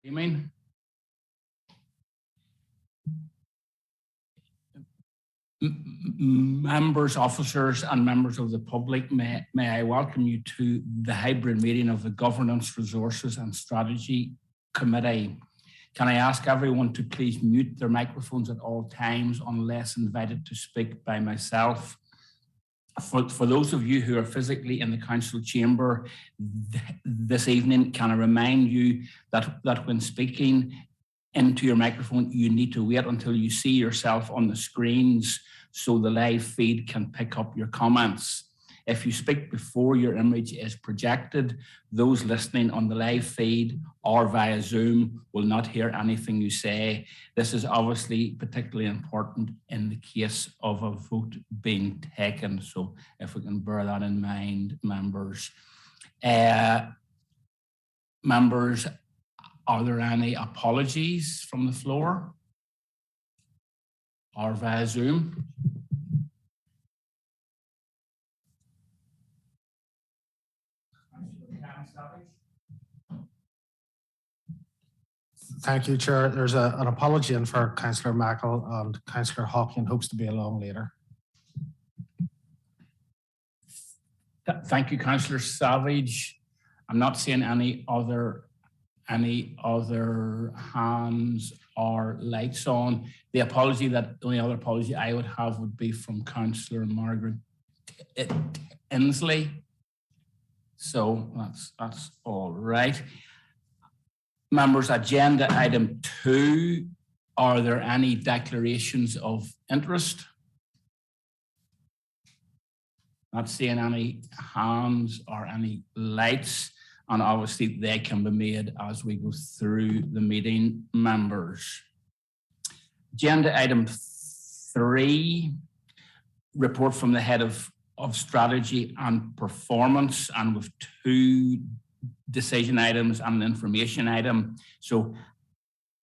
Evening. Members, officers and members of the public, may I welcome you to the hybrid meeting of the Governance, Resources and Strategy Committee. Can I ask everyone to please mute their microphones at all times unless invited to speak by myself? For those of you who are physically in the council chamber this evening, can I remind you that when speaking into your microphone, you need to wait until you see yourself on the screens so the live feed can pick up your comments. If you speak before your image is projected, those listening on the live feed or via Zoom will not hear anything you say. This is obviously particularly important in the case of a vote being taken. So if we can bear that in mind, members. Members, are there any apologies from the floor or via Zoom? Thank you, Chair. There's an apology in for Councillor Mackle, and Councillor Hawking hopes to be along later. Thank you, Councillor Savage. I'm not seeing any other hands or lights on. The only other apology I would have would be from Councillor Margaret Inslee. So that's all right. Members, agenda item 2, are there any declarations of interest? Not seeing any hands or any lights, and obviously they can be made as we go through the meeting, members. Agenda item 3, report from the head of strategy and performance, and with 2 decision items and an information item. So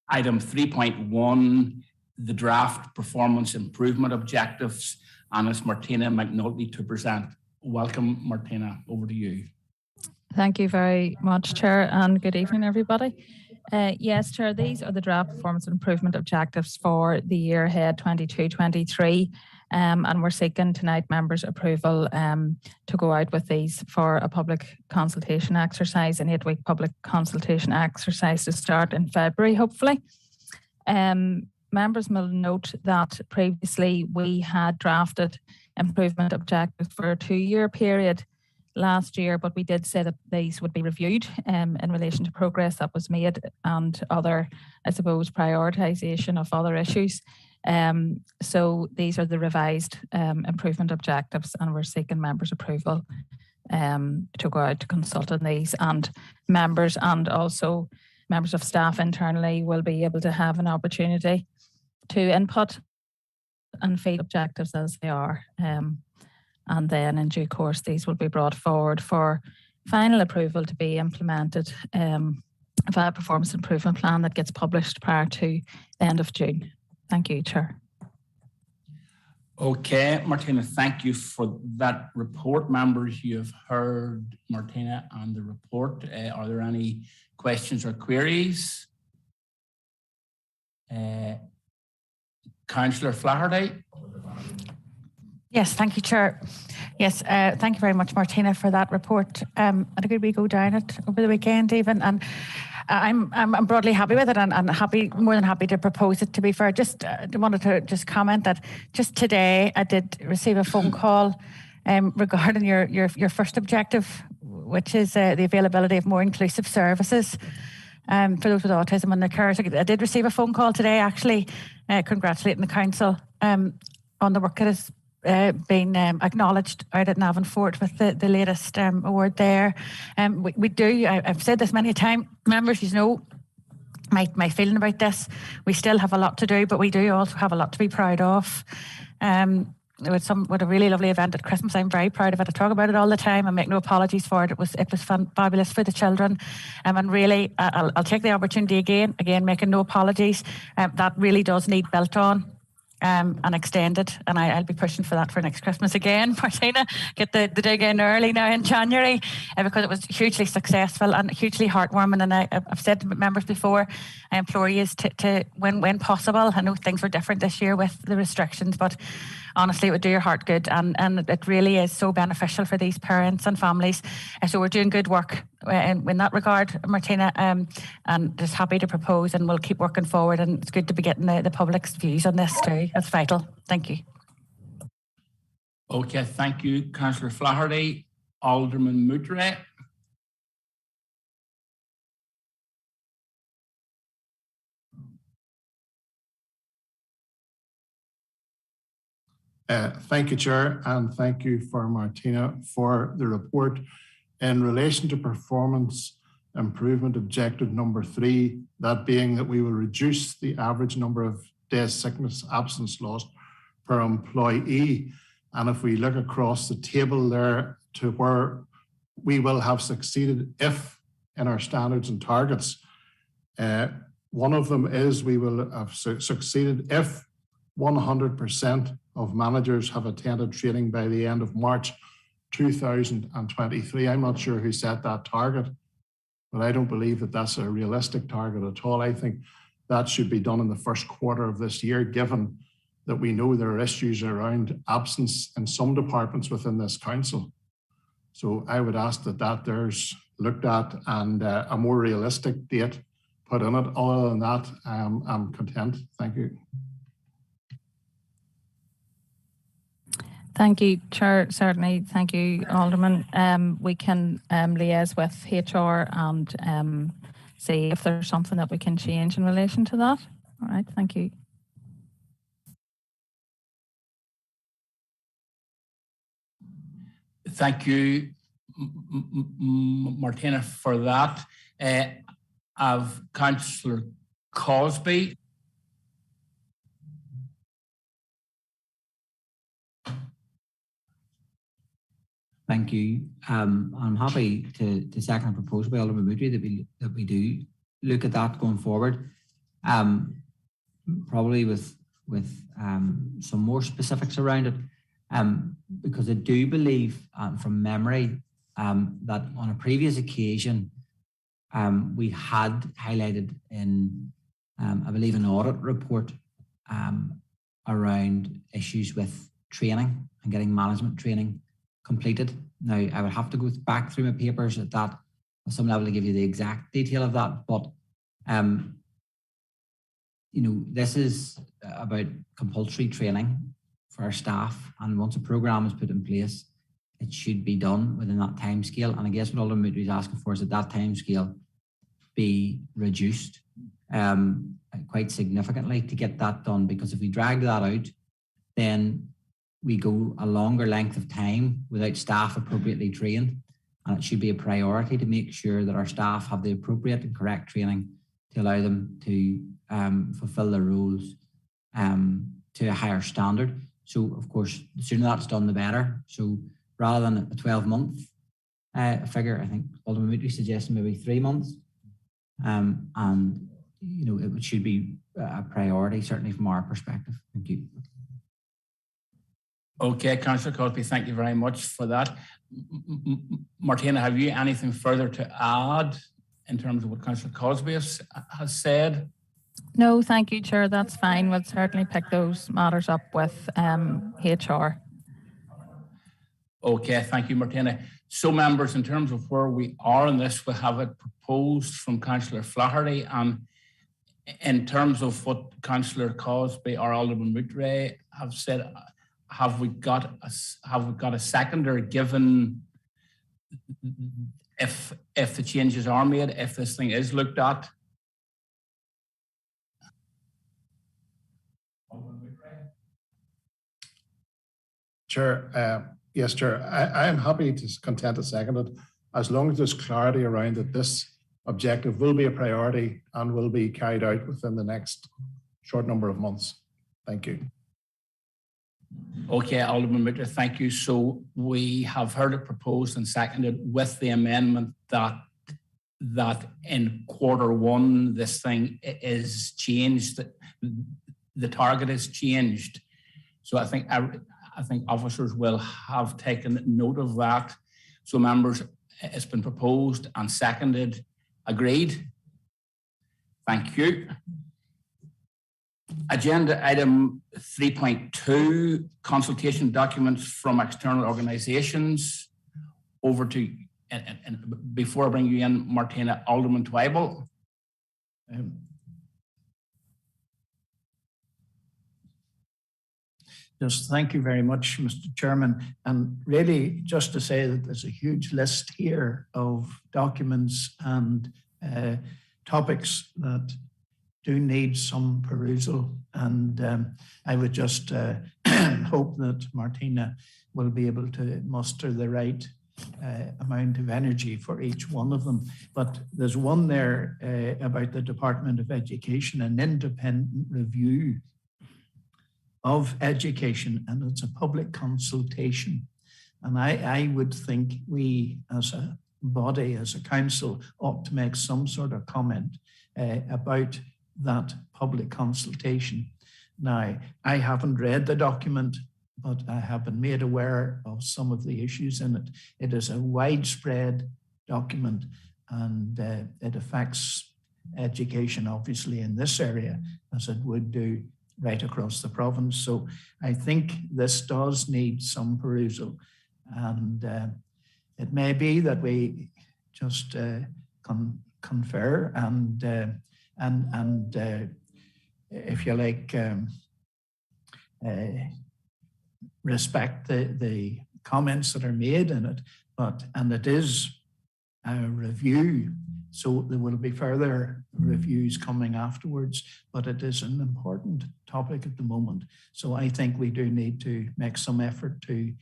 item 3.1, the draft performance improvement objectives, and it's Martina McNulty to present. Welcome, Martina, over to you. Thank you very much, Chair, and good evening, everybody. Yes, Chair, these are the draft performance improvement objectives for the year ahead 22-23. And we're seeking tonight members' approval to go out with these for a public consultation exercise, an 8-week public consultation exercise to start in February, hopefully. Members will note that previously we had drafted improvement objectives for a 2-year period last year, but we did say that these would be reviewed in relation to progress that was made and other, I suppose, prioritisation of other issues. So these are the revised improvement objectives, and we're seeking members' approval to go out to consult on these, and members and also members of staff internally will be able to have an opportunity to input and feed objectives as they are. And then in due course, these will be brought forward for final approval to be implemented via a performance improvement plan that gets published prior to the end of June. Thank you, Chair. Okay, Martina, thank you for that report. Members, you have heard Martina and the report. Are there any questions or queries? Councillor Flaherty. Yes, thank you, Chair. Yes, thank you very much, Martina, for that report. I think we go down it over the weekend even, and I'm broadly happy with it, and more than happy to propose it. To be fair, just wanted to just comment that just today I did receive a phone call regarding your first objective, which is the availability of more inclusive services for those with autism and their carers. I did receive a phone call today, actually, congratulating the council on the work that has been acknowledged out at Navanfort with the latest award there. We do, I've said this many times, members, you know my feeling about this. We still have a lot to do, but we do also have a lot to be proud of. With a really lovely event at Christmas. I'm very proud of it. I talk about it all the time. I make no apologies for it. It was fabulous for the children. And really, I'll take the opportunity again, making no apologies. That really does need built on. and extended. And I'll be pushing for that for next Christmas again, Martina. Get the dig in early now in January, because it was hugely successful and hugely heartwarming. And I've said to members before, I implore you to when possible. I know things were different this year with the restrictions, but honestly, it would do your heart good, and it really is so beneficial for these parents and families. So we're doing good work in that regard, Martina, and just happy to propose, and we'll keep working forward. And it's good to be getting the public's views on this too. That's vital. Thank you. Okay, thank you, Councillor Flaherty. Alderman Moutre. Thank you, Chair, and thank you for Martina for the report. In relation to performance improvement objective number 3, that being that we will reduce the average number of days sickness absence lost per employee. And if we look across the table there to where we will have succeeded if in our standards and targets, one of them is we will have succeeded if 100% of managers have attended training by the end of March 2023. I'm not sure who set that target, but I don't believe that that's a realistic target at all. I think that should be done in the first quarter of this year, given that we know there are issues around absence in some departments within this council. So I would ask that there's looked at and a more realistic date put in it. Other than that, I'm content. Thank you. Thank you, Chair. Certainly, thank you, Alderman. We can liaise with HR and see if there's something that we can change in relation to that. All right, thank you. Thank you, Martina, for that. Of Councillor Cosby. Thank you. I'm happy to second a proposal by Alderman Moodry that we do look at that going forward. Probably with some more specifics around it, because I do believe from memory that on a previous occasion we had highlighted in I believe an audit report around issues with training and getting management training completed. Now, I would have to go back through my papers at some level to give you the exact detail of that, but this is about compulsory training for our staff, and once a programme is put in place, it should be done within that time scale. And I guess what Alderman Moodry is asking for is that time scale be reduced quite significantly to get that done, because if we drag that out, then we go a longer length of time without staff appropriately trained, and it should be a priority to make sure that our staff have the appropriate and correct training to allow them to fulfil their roles to a higher standard. So, of course, the sooner that's done, the better. So, rather than a 12-month figure, I think Alderman Moodry suggested maybe 3 months, and it should be a priority, certainly from our perspective. Thank you. Okay, Councillor Cosby, thank you very much for that. Martina, have you anything further to add in terms of what Councillor Cosby has said? No, thank you, Chair. That's fine. We'll certainly pick those matters up with HR. Okay, thank you, Martina. So, members, in terms of where we are in this, we have it proposed from Councillor Flaherty, and in terms of what Councillor Cosby or Alderman Moodry have said, have we got a seconder, given if the changes are made, if this thing is looked at? Chair, yes, Chair. I am happy to content to second it, as long as there's clarity around that this objective will be a priority and will be carried out within the next short number of months. Thank you. Okay, Alderman Moodry, thank you. So we have heard it proposed and seconded with the amendment that in Q1 this thing is changed, the target has changed. So I think officers will have taken note of that. So members, it's been proposed and seconded. Agreed? Thank you. Agenda item 3.2, consultation documents from external organisations. Over to, and before I bring you in, Martina, Alderman Twyble. Just thank you very much, Mr. Chairman. And really just to say that there's a huge list here of documents and topics that do need some perusal. And I would just hope that Martina will be able to muster the right amount of energy for each one of them. But there's one there about the Department of Education, an independent review of education, and it's a public consultation. And I would think we as a body, as a council, ought to make some sort of comment about that public consultation. Now, I haven't read the document, but I have been made aware of some of the issues in it. It is a widespread document, and it affects education, obviously, in this area, as it would do right across the province. So I think this does need some perusal, and it may be that we just confer and if you like, respect the comments that are made in it, and it is a review, so there will be further reviews coming afterwards, but it is an important topic at the moment. So I think we do need to make some effort to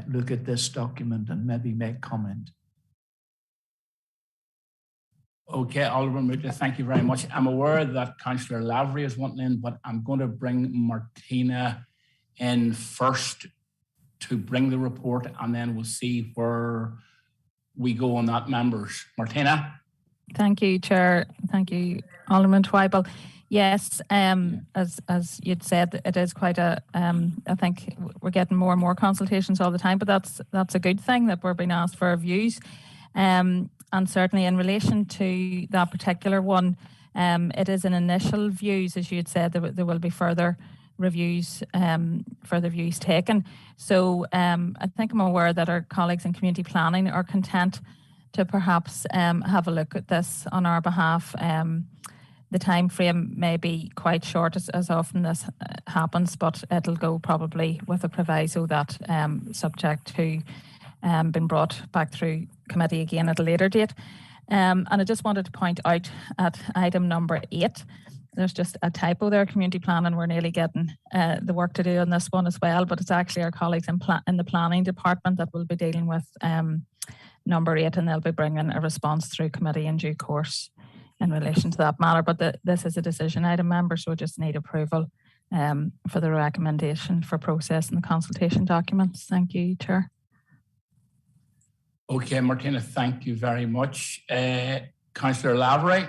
look at this document and maybe make comment. Okay, Alderman Muta, thank you very much. I'm aware that Councillor Lavery is wanting in, but I'm going to bring Martina in first to bring the report, and then we'll see where we go on that, members. Martina? Thank you, Chair. Thank you, Alderman Twyble. Yes, as you'd said, it is quite a, I think we're getting more and more consultations all the time, but that's a good thing that we're being asked for views. And certainly in relation to that particular one, it is an initial views, as you had said, there will be further reviews, further views taken. So I think I'm aware that our colleagues in community planning are content to perhaps have a look at this on our behalf. The time frame may be quite short, as often this happens, but it'll go probably with a proviso that subject to being brought back through committee again at a later date. And I just wanted to point out at item number 8, there's just a typo there, community planning. We're nearly getting the work to do on this one as well, but it's actually our colleagues in the planning department that will be dealing with number 8, and they'll be bringing a response through committee in due course in relation to that matter. But this is a decision item, members, so we just need approval for the recommendation for processing the consultation documents. Thank you, Chair. Okay, Martina, thank you very much. Councillor Lavery.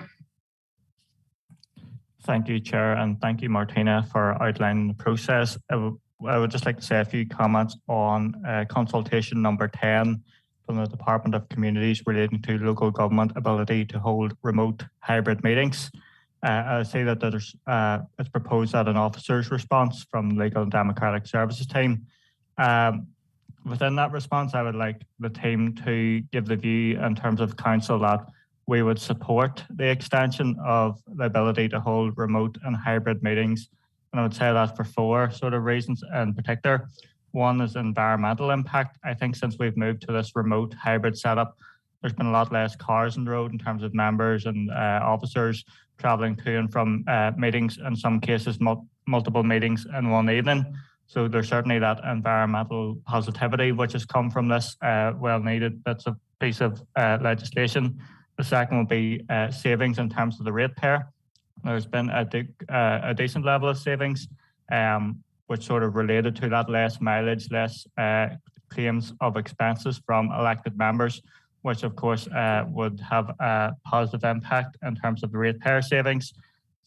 Thank you, Chair, and thank you, Martina, for outlining the process. I would just like to say a few comments on consultation number 10 from the Department of Communities relating to local government ability to hold remote hybrid meetings. I say that there's it's proposed that an officer's response from Legal and Democratic Services team. Within that response, I would like the team to give the view in terms of council that we would support the extension of the ability to hold remote and hybrid meetings. And I would say that for 4 sort of reasons in particular. One is environmental impact. I think since we've moved to this remote hybrid setup, there's been a lot less cars on the road in terms of members and officers travelling to and from meetings, in some cases multiple meetings in one evening. So there's certainly that environmental positivity which has come from this well-needed piece of legislation. The second will be savings in terms of the ratepayer. There's been a decent level of savings, which sort of related to that less mileage, less claims of expenses from elected members, which of course would have a positive impact in terms of the ratepayer savings.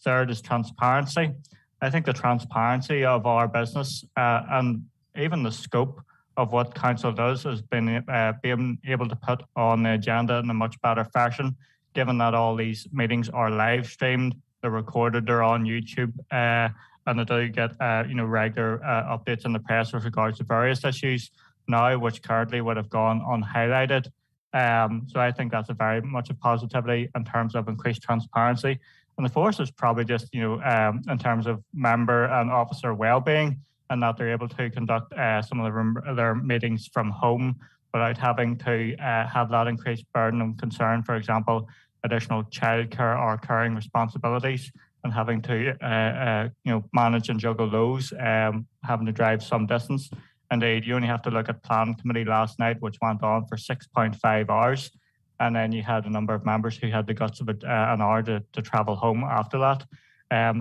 Third is transparency. I think the transparency of our business and even the scope of what council does has been being able to put on the agenda in a much better fashion, given that all these meetings are live streamed, they're recorded, they're on YouTube, and they do get regular updates in the press with regards to various issues now, which currently would have gone unhighlighted. So I think that's a very much a positivity in terms of increased transparency. And the fourth is probably just, in terms of member and officer well-being, and that they're able to conduct some of their meetings from home without having to have that increased burden and concern, for example, additional childcare or caring responsibilities, and having to manage and juggle those, having to drive some distance. Indeed, you only have to look at planning committee last night, which went on for 6.5 hours. And then you had a number of members who had the guts of an hour to travel home after that.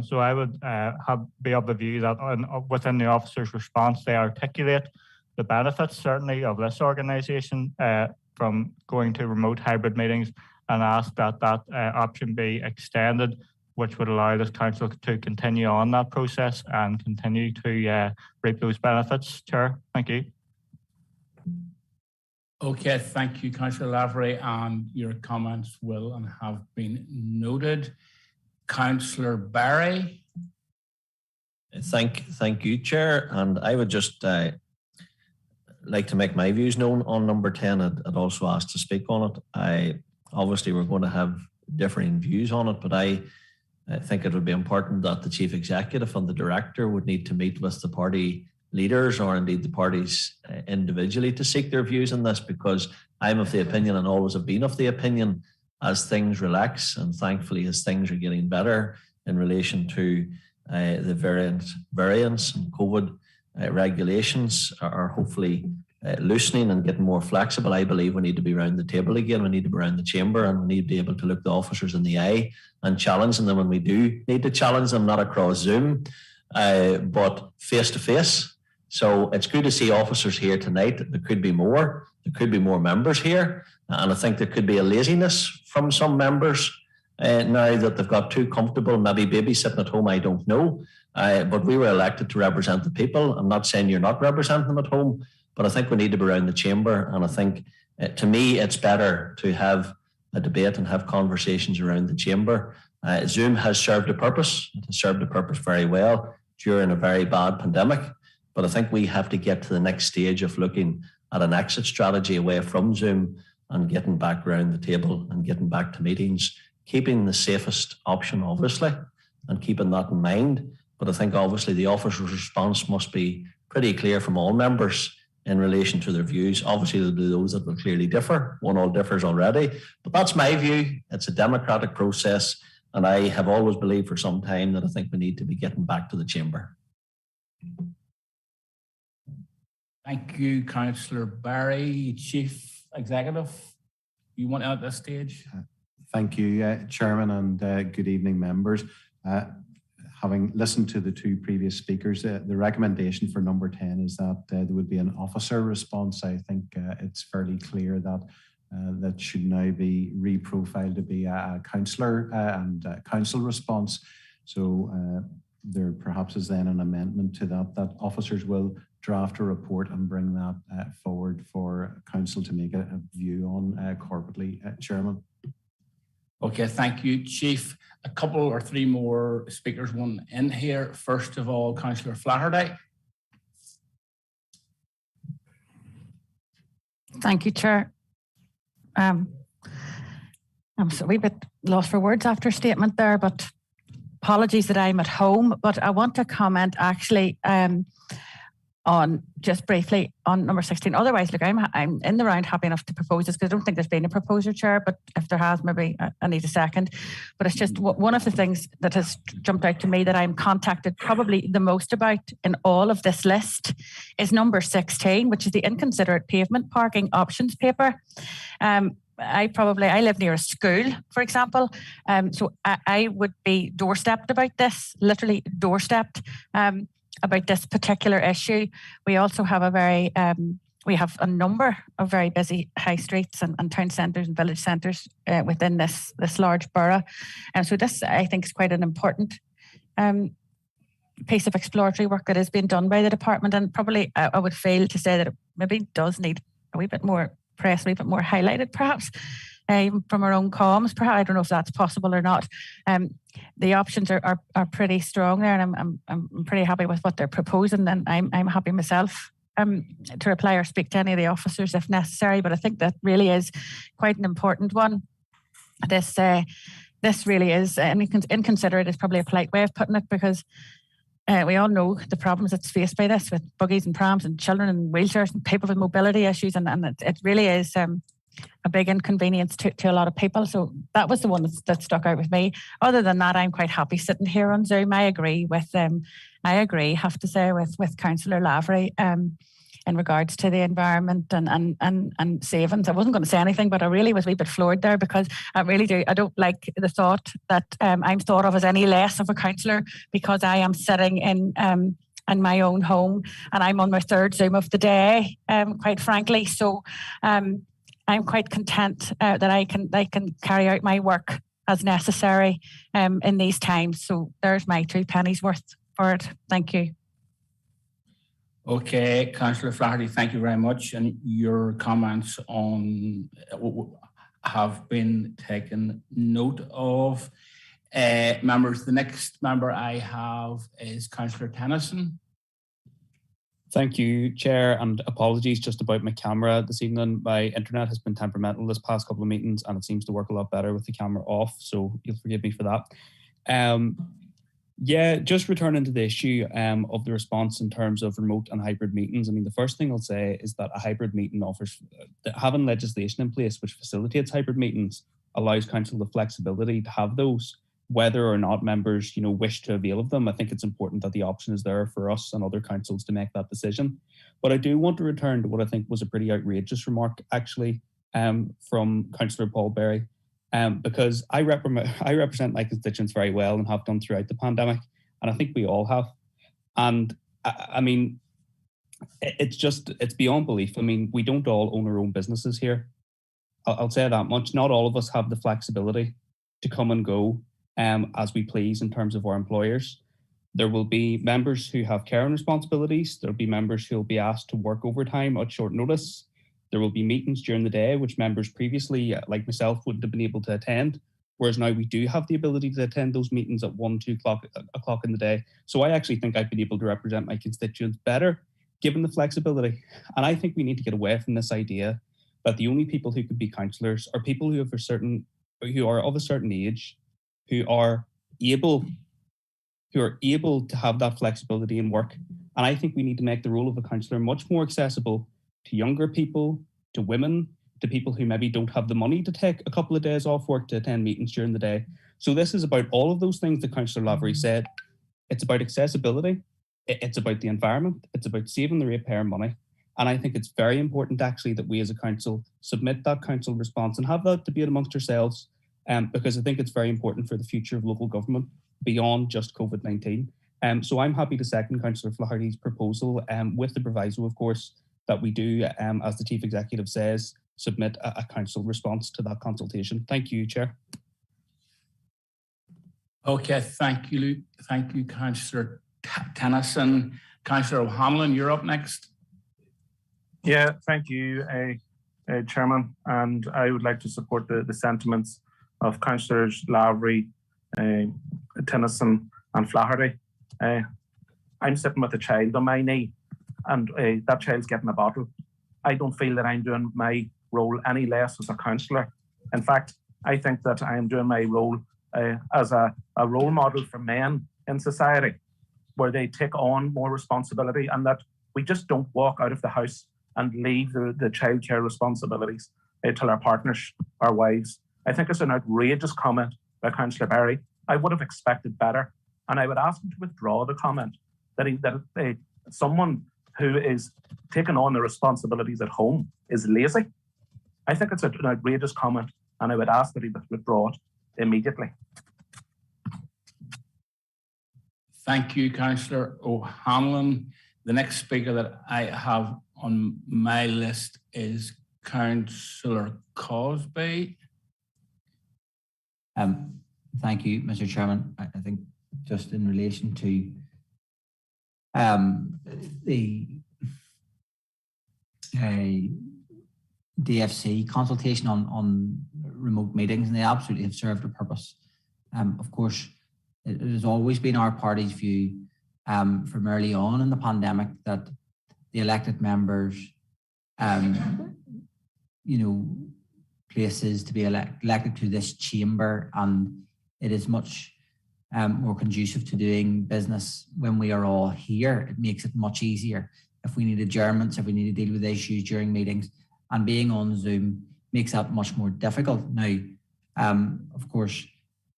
So I would be of the view that within the officer's response, they articulate the benefits, certainly, of this organisation from going to remote hybrid meetings, and ask that option be extended, which would allow this council to continue on that process and continue to reap those benefits. Chair, thank you. Okay, thank you, Councillor Lavery, and your comments will and have been noted. Councillor Barry. Thank you, Chair. And I would just like to make my views known on number 10. I'd also asked to speak on it. Obviously, we're going to have differing views on it, but I think it would be important that the Chief Executive and the Director would need to meet with the party leaders, or indeed the parties individually, to seek their views on this, because I'm of the opinion, and always have been of the opinion, as things relax, and thankfully as things are getting better in relation to the variants and COVID regulations are hopefully loosening and getting more flexible, I believe we need to be around the table again. We need to be around the chamber, and we need to be able to look the officers in the eye and challenging them when we do need to challenge them, not across Zoom, but face to face. So it's good to see officers here tonight. There could be more. There could be more members here. And I think there could be a laziness from some members now that they've got too comfortable, maybe babysitting at home, I don't know. But we were elected to represent the people. I'm not saying you're not representing them at home, but I think we need to be around the chamber. And I think, to me, it's better to have a debate and have conversations around the chamber. Zoom has served a purpose. It has served a purpose very well during a very bad pandemic. But I think we have to get to the next stage of looking at an exit strategy away from Zoom and getting back around the table and getting back to meetings, keeping the safest option, obviously, and keeping that in mind. But I think obviously the officer's response must be pretty clear from all members in relation to their views. Obviously, there'll be those that will clearly differ. One all differs already. But that's my view. It's a democratic process. And I have always believed for some time that I think we need to be getting back to the chamber. Thank you, Councillor Barry. Chief Executive, you want out at this stage? Thank you, Chairman, and good evening, members. Having listened to the two previous speakers, the recommendation for number 10 is that there would be an officer response. I think it's fairly clear that that should now be reprofiled to be a councillor and council response. So there perhaps is then an amendment to that officers will draft a report and bring that forward for council to make a view on corporately, Chairman. Okay, thank you, Chief. A couple or three more speakers want in here. First of all, Councillor Flaherty. Thank you, Chair. I'm a wee bit lost for words after a statement there, but apologies that I'm at home. But I want to comment actually on just briefly on number 16. Otherwise, look, I'm in the round happy enough to propose this because I don't think there's been a proposer, Chair, but if there has, maybe I need a second. But it's just one of the things that has jumped out to me that I'm contacted probably the most about in all of this list is number 16, which is the inconsiderate pavement parking options paper. I live near a school, for example, so I would be doorstepped about this, literally doorstepped about this particular issue. We also have we have a number of very busy high streets and town centres and village centres within this large borough. And so this, I think, is quite an important piece of exploratory work that is being done by the department, and probably I would fail to say that it maybe does need a wee bit more press, a wee bit more highlighted, perhaps, even from our own comms. Perhaps I don't know if that's possible or not. The options are pretty strong there, and I'm pretty happy with what they're proposing, and I'm happy myself to reply or speak to any of the officers if necessary. But I think that really is quite an important one. This really is, and inconsiderate is probably a polite way of putting it, because we all know the problems that's faced by this with buggies and prams and children and wheelchairs and people with mobility issues, and it really is a big inconvenience to a lot of people. So that was the one that stuck out with me. Other than that, I'm quite happy sitting here on Zoom. I agree, have to say, with Councillor Lavery in regards to the environment and savings. I wasn't going to say anything, but I really was a wee bit floored there, because I really do. I don't like the thought that I'm thought of as any less of a councillor because I am sitting in my own home, and I'm on my third Zoom of the day, quite frankly. So I'm quite content that I can carry out my work as necessary in these times. So there's my 2 pennies worth for it. Thank you. Okay, Councillor Flaherty, thank you very much. And your comments on have been taken note of. Members, the next member I have is Councillor Tennyson. Thank you, Chair, and apologies just about my camera this evening. My internet has been temperamental this past couple of meetings, and it seems to work a lot better with the camera off, so you'll forgive me for that. Yeah, just returning to the issue of the response in terms of remote and hybrid meetings. I mean, the first thing I'll say is that a hybrid meeting offers, having legislation in place which facilitates hybrid meetings allows council the flexibility to have those, whether or not members, wish to avail of them. I think it's important that the option is there for us and other councils to make that decision. But I do want to return to what I think was a pretty outrageous remark, actually, from Councillor Paul Berry. Because I represent my constituents very well and have done throughout the pandemic, and I think we all have. And I mean, it's beyond belief. I mean, we don't all own our own businesses here. I'll say that much. Not all of us have the flexibility to come and go as we please in terms of our employers. There will be members who have caring responsibilities. There'll be members who will be asked to work overtime at short notice. There will be meetings during the day, which members previously, like myself, wouldn't have been able to attend, whereas now we do have the ability to attend those meetings at 1, 2 o'clock in the day. So I actually think I've been able to represent my constituents better, given the flexibility. And I think we need to get away from this idea that the only people who could be councillors are people who are of a certain age, who are able to have that flexibility in work. And I think we need to make the role of a councillor much more accessible to younger people, to women, to people who maybe don't have the money to take a couple of days off work to attend meetings during the day. So this is about all of those things that Councillor Lavery said. It's about accessibility. It's about the environment. It's about saving the ratepayer money. And I think it's very important actually that we as a council submit that council response and have that debate amongst ourselves, because I think it's very important for the future of local government beyond just COVID-19. So I'm happy to second Councillor Flaherty's proposal with the proviso, of course, that we do, as the Chief Executive says, submit a council response to that consultation. Thank you, Chair. Okay, thank you, Councillor Tennyson. Councillor O'Hanlon, you're up next. Yeah, thank you, Chairman. And I would like to support the sentiments of Councillors Lavery, Tennyson and Flaherty. I'm sitting with a child on my knee, and that child's getting a bottle. I don't feel that I'm doing my role any less as a councillor. In fact, I think that I am doing my role as a role model for men in society, where they take on more responsibility, and that we just don't walk out of the house and leave the childcare responsibilities to our partners, our wives. I think it's an outrageous comment by Councillor Berry. I would have expected better, and I would ask him to withdraw the comment that someone who is taking on the responsibilities at home is lazy. I think it's an outrageous comment, and I would ask that he withdraw it immediately. Thank you, Councillor O'Hanlon. The next speaker that I have on my list is Councillor Cosby. Thank you, Mr. Chairman. I think just in relation to the DFC consultation on remote meetings, and they absolutely have served a purpose. Of course, it has always been our party's view from early on in the pandemic that the elected members, places to be elected to this chamber, and it is much more conducive to doing business when we are all here. It makes it much easier. If we need adjournments, if we need to deal with issues during meetings, and being on Zoom makes that much more difficult. Now, of course,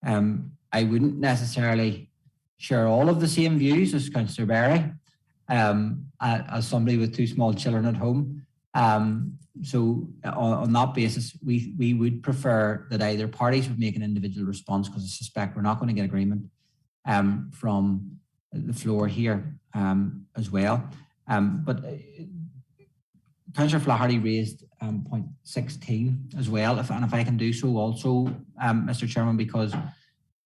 I wouldn't necessarily share all of the same views as Councillor Berry, as somebody with 2 small children at home. So on that basis, we would prefer that either parties would make an individual response, because I suspect we're not going to get agreement from the floor here as well. But Councillor Flaherty raised point 16 as well, if I can do so also, Mr. Chairman, because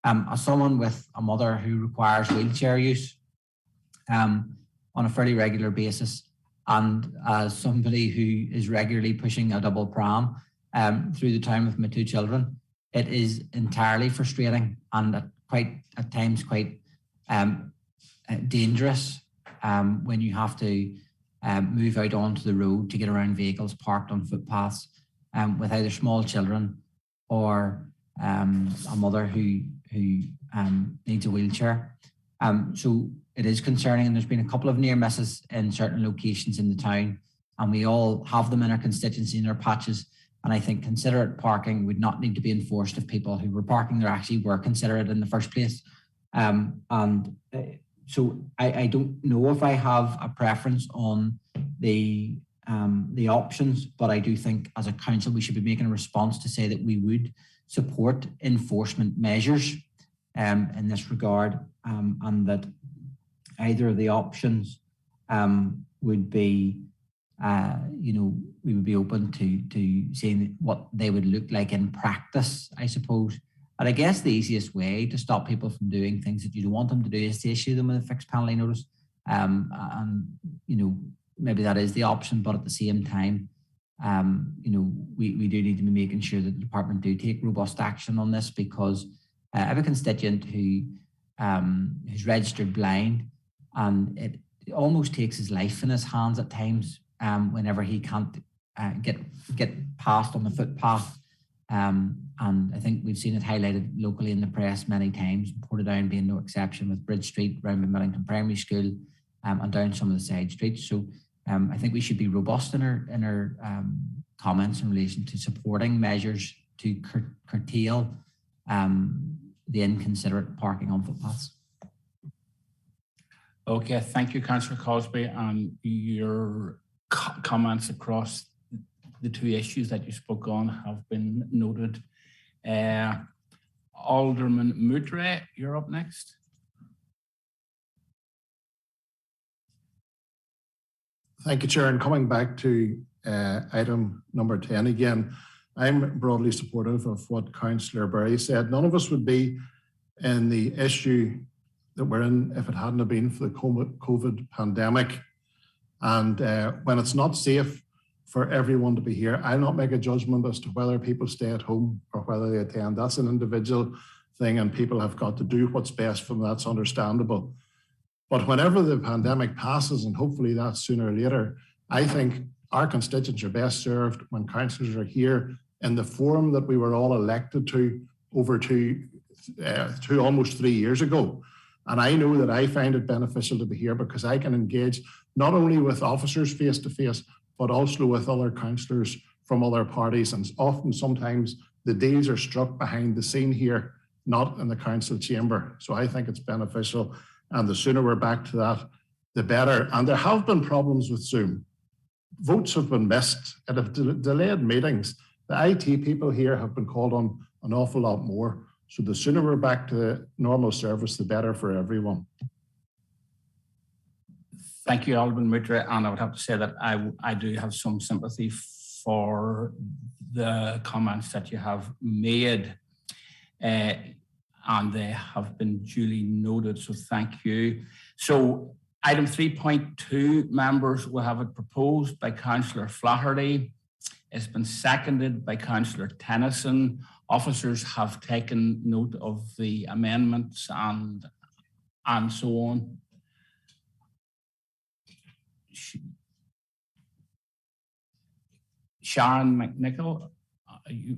as someone with a mother who requires wheelchair use on a fairly regular basis, and as somebody who is regularly pushing a double pram through the town with my 2 children, it is entirely frustrating and at times quite dangerous when you have to move out onto the road to get around vehicles parked on footpaths with either small children or a mother who needs a wheelchair. So it is concerning, and there's been a couple of near misses in certain locations in the town, and we all have them in our constituency, in our patches. And I think considerate parking would not need to be enforced if people who were parking there actually were considerate in the first place. So I don't know if I have a preference on the options, but I do think as a council we should be making a response to say that we would support enforcement measures in this regard, and that either of the options would be, we would be open to seeing what they would look like in practice, I suppose. But I guess the easiest way to stop people from doing things that you don't want them to do is to issue them with a fixed penalty notice. And maybe that is the option, but at the same time, we do need to be making sure that the department do take robust action on this, because I have a constituent who's registered blind, and it almost takes his life in his hands at times whenever he can't get past on the footpath. And I think we've seen it highlighted locally in the press many times, Portadown being no exception, with Bridge Street, round Millington Primary School, and down some of the side streets. So I think we should be robust in our comments in relation to supporting measures to curtail the inconsiderate parking on footpaths. Okay, thank you, Councillor Cosby, and your comments across the 2 issues that you spoke on have been noted. Alderman Mudray, you're up next. Thank you, Chair. And coming back to item number 10 again, I'm broadly supportive of what Councillor Berry said. None of us would be in the issue that we're in if it hadn't been for the COVID pandemic. And when it's not safe for everyone to be here, I'll not make a judgment as to whether people stay at home or whether they attend. That's an individual thing, and people have got to do what's best for them. That's understandable. But whenever the pandemic passes, and hopefully that's sooner or later, I think our constituents are best served when councillors are here in the forum that we were all elected to over almost 3 years ago. And I know that I find it beneficial to be here because I can engage not only with officers face to face, but also with other councillors from other parties. And often, sometimes the deals are struck behind the scene here, not in the council chamber. So I think it's beneficial. And the sooner we're back to that, the better. And there have been problems with Zoom. Votes have been missed. It have delayed meetings. The IT people here have been called on an awful lot more. So the sooner we're back to normal service, the better for everyone. Thank you, Alderman Mudray. And I would have to say that I do have some sympathy for the comments that you have made. And they have been duly noted, so thank you. So Item 3.2, members will have it proposed by Councillor Flaherty. It's been seconded by Councillor Tennyson. Officers have taken note of the amendments and so on. Sharon McNichol, are you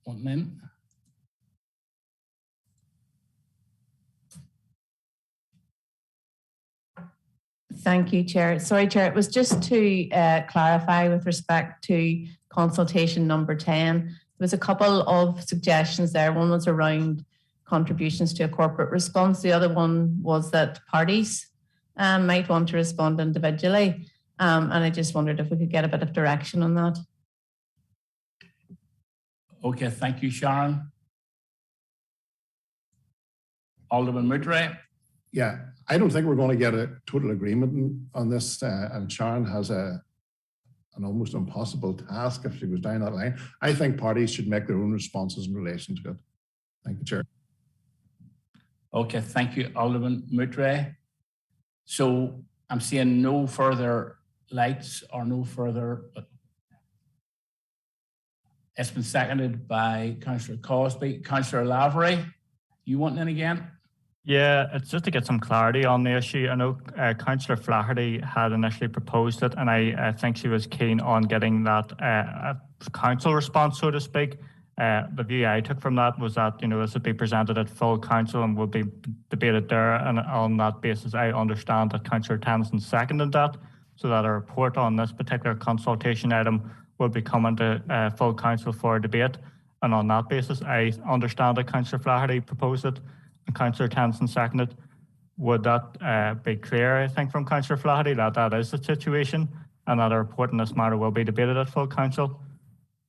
wanting in? Thank you, Chair. Sorry, Chair, it was just to clarify with respect to consultation number 10. There was a couple of suggestions there. One was around contributions to a corporate response. The other one was that parties might want to respond individually. And I just wondered if we could get a bit of direction on that. Okay, thank you, Sharon. Alderman Mudray. Yeah, I don't think we're going to get a total agreement on this, and Sharon has an almost impossible task if she goes down that line. I think parties should make their own responses in relation to it. Thank you, Chair. Okay, thank you, Alderman Mudray. So I'm seeing no further lights or no further. It's been seconded by Councillor Cosby. Councillor Lavery, you want in again? Yeah, it's just to get some clarity on the issue. I know Councillor Flaherty had initially proposed it, and I think she was keen on getting that council response, so to speak. The view I took from that was that, you know, this would be presented at full council and would be debated there. And on that basis, I understand that Councillor Tennyson seconded that, so that a report on this particular consultation item will be coming to full council for debate. And on that basis, I understand that Councillor Flaherty proposed it and Councillor Tennyson seconded. Would that be clear, I think, from Councillor Flaherty, that that is the situation and that a report on this matter will be debated at full council?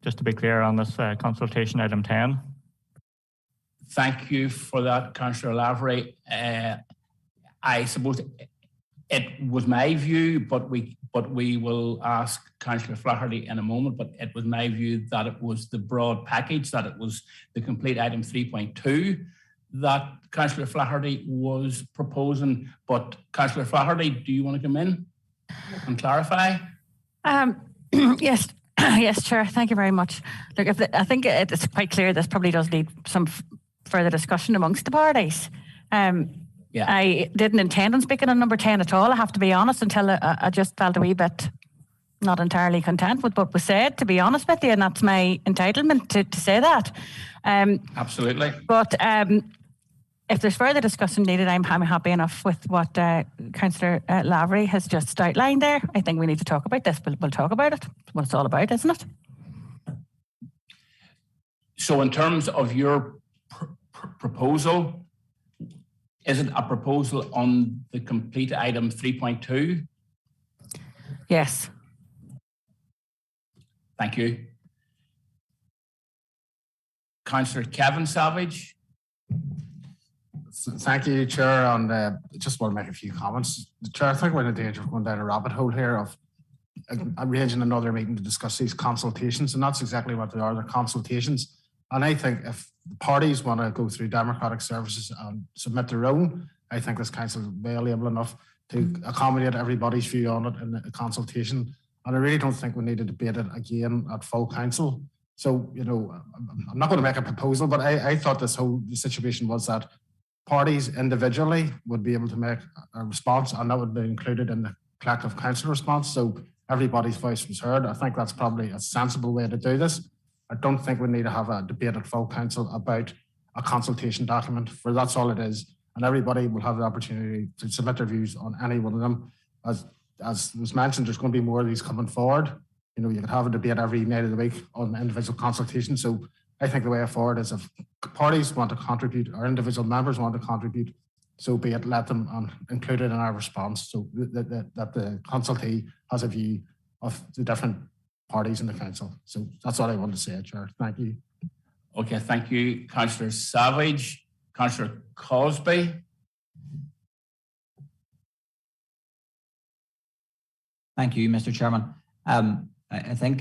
Just to be clear on this consultation item 10. Thank you for that, Councillor Lavery. I suppose it was my view, but we will ask Councillor Flaherty in a moment, but it was my view that it was the broad package, that it was the complete item 3.2 that Councillor Flaherty was proposing. But Councillor Flaherty, do you want to come in and clarify? Yes. Yes, Chair. Thank you very much. Look, I think it's quite clear this probably does need some further discussion amongst the parties. Yeah. I didn't intend on speaking on number 10 at all, I have to be honest, until I just felt a wee bit not entirely content with what was said, to be honest with you, and that's my entitlement to say that. Absolutely. But if there's further discussion needed, I'm happy enough with what Councillor Lavery has just outlined there. I think we need to talk about this. We'll talk about it. That's what it's all about, isn't it? So in terms of your proposal, is it a proposal on the complete item 3.2? Yes. Thank you. Councillor Kevin Savage. Thank you, Chair. And just want to make a few comments. Chair, I think we're in danger of going down a rabbit hole here of arranging another meeting to discuss these consultations, and that's exactly what they are. They're consultations. And I think if the parties want to go through democratic services and submit their own, I think this council is well able enough to accommodate everybody's view on it in the consultation. And I really don't think we need to debate it again at full council. So, you know, I'm not going to make a proposal, but I thought the situation was that parties individually would be able to make a response, and that would be included in the collective council response. So everybody's voice was heard. I think that's probably a sensible way to do this. I don't think we need to have a debate at full council about a consultation document, for that's all it is. And everybody will have the opportunity to submit their views on any one of them. As was mentioned, there's going to be more of these coming forward. You know, you could have a debate every night of the week on individual consultation. So I think the way forward is if parties want to contribute or individual members want to contribute, so be it, let them include it in our response, so that the consultee has a view of the different parties in the council. So that's all I wanted to say, Chair. Thank you. Okay, thank you, Councillor Savage. Councillor Cosby. Thank you, Mr. Chairman. I think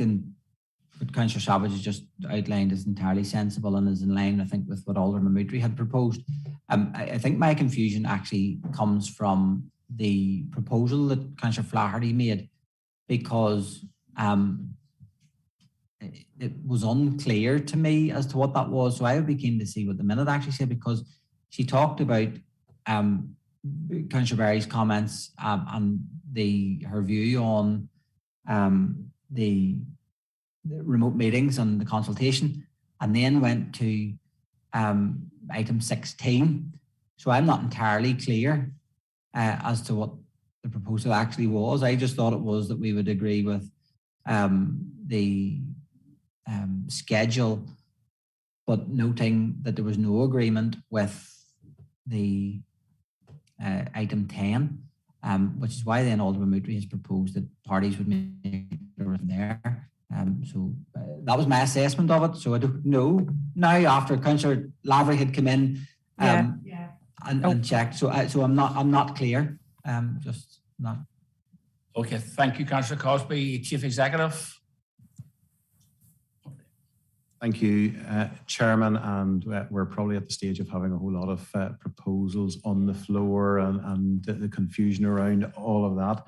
what Councillor Savage has just outlined is entirely sensible and is in line, I think, with what Alderman Moutry had proposed. I think my confusion actually comes from the proposal that Councillor Flaherty made, because it was unclear to me as to what that was. So I would be keen to see what the minute actually said, because she talked about Councillor Barry's comments and her view on the remote meetings and the consultation, and then went to item 16. So I'm not entirely clear as to what the proposal actually was. I just thought it was that we would agree with the schedule, but noting that there was no agreement with the item 10, which is why then Alderman Moutry has proposed that parties would make there. So that was my assessment of it. So I don't know now, after Councillor Lavery had come in and checked. So I'm not clear. Just not. Okay, thank you, Councillor Cosby. Chief Executive. Thank you, Chairman. And we're probably at the stage of having a whole lot of proposals on the floor and the confusion around all of that.